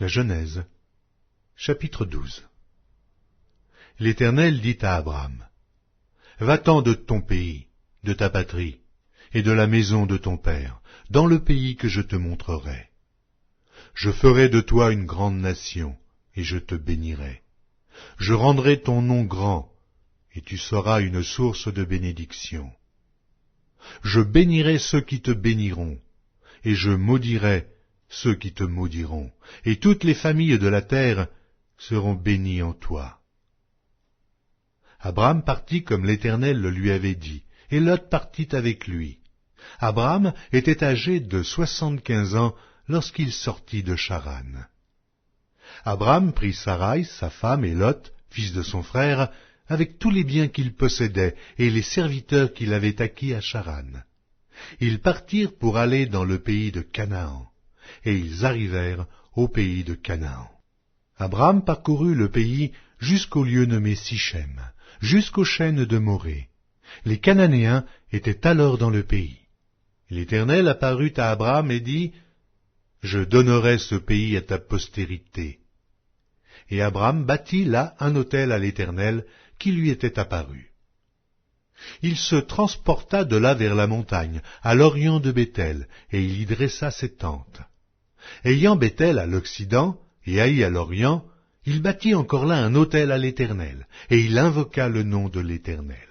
La Genèse, chapitre 12. L'Éternel dit à Abraham, « Va-t'en de ton pays, de ta patrie, et de la maison de ton père, dans le pays que je te montrerai. Je ferai de toi une grande nation, et je te bénirai. Je rendrai ton nom grand, et tu seras une source de bénédiction. Je bénirai ceux qui te béniront, et je maudirai ceux qui te maudiront, et toutes les familles de la terre seront bénies en toi. » Abraham partit comme l'Éternel le lui avait dit, et Lot partit avec lui. Abraham était âgé de 75 ans lorsqu'il sortit de Charan. Abraham prit Saraï, sa femme, et Lot, fils de son frère, avec tous les biens qu'il possédait et les serviteurs qu'il avait acquis à Charan. Ils partirent pour aller dans le pays de Canaan, et ils arrivèrent au pays de Canaan. Abraham parcourut le pays jusqu'au lieu nommé Sichem, jusqu'aux chênes de Morée. Les Cananéens étaient alors dans le pays. L'Éternel apparut à Abraham et dit, « Je donnerai ce pays à ta postérité. » Et Abraham bâtit là un autel à l'Éternel qui lui était apparu. Il se transporta de là vers la montagne, à l'orient de Béthel, et il y dressa ses tentes. Ayant Béthel à l'occident et Haï à l'orient, il bâtit encore là un autel à l'Éternel, et il invoqua le nom de l'Éternel.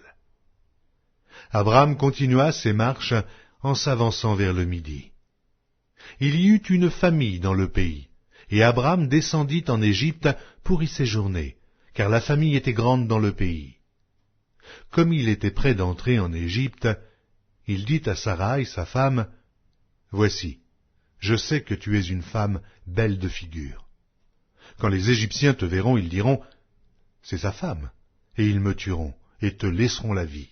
Abraham continua ses marches en s'avançant vers le midi. Il y eut une famille dans le pays, et Abraham descendit en Égypte pour y séjourner, car la famille était grande dans le pays. Comme il était près d'entrer en Égypte, il dit à Saraï, sa femme, « Voici, je sais que tu es une femme belle de figure. Quand les Égyptiens te verront, ils diront, « C'est sa femme », et ils me tueront, et te laisseront la vie.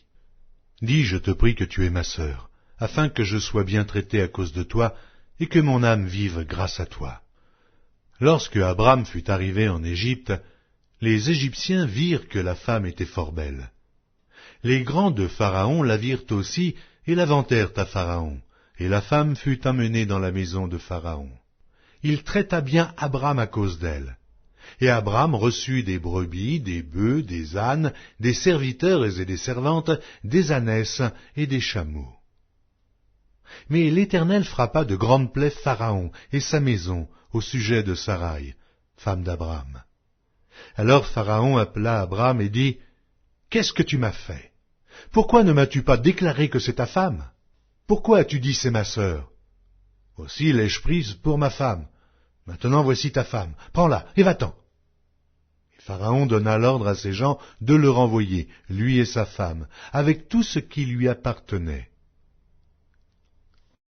Dis, je te prie, que tu es ma sœur, afin que je sois bien traité à cause de toi, et que mon âme vive grâce à toi. » Lorsque Abraham fut arrivé en Égypte, les Égyptiens virent que la femme était fort belle. Les grands de Pharaon la virent aussi, et la vantèrent à Pharaon, et la femme fut amenée dans la maison de Pharaon. Il traita bien Abraham à cause d'elle. Et Abraham reçut des brebis, des bœufs, des ânes, des serviteurs et des servantes, des ânesses et des chameaux. Mais l'Éternel frappa de grandes plaies Pharaon et sa maison au sujet de Saraï, femme d'Abraham. Alors Pharaon appela Abraham et dit, « Qu'est-ce que tu m'as fait? Pourquoi ne m'as-tu pas déclaré que c'est ta femme? Pourquoi as-tu dit c'est ma sœur? Aussi l'ai-je prise pour ma femme. Maintenant voici ta femme, prends-la et va-t'en. » Et Pharaon donna l'ordre à ses gens de le renvoyer, lui et sa femme, avec tout ce qui lui appartenait.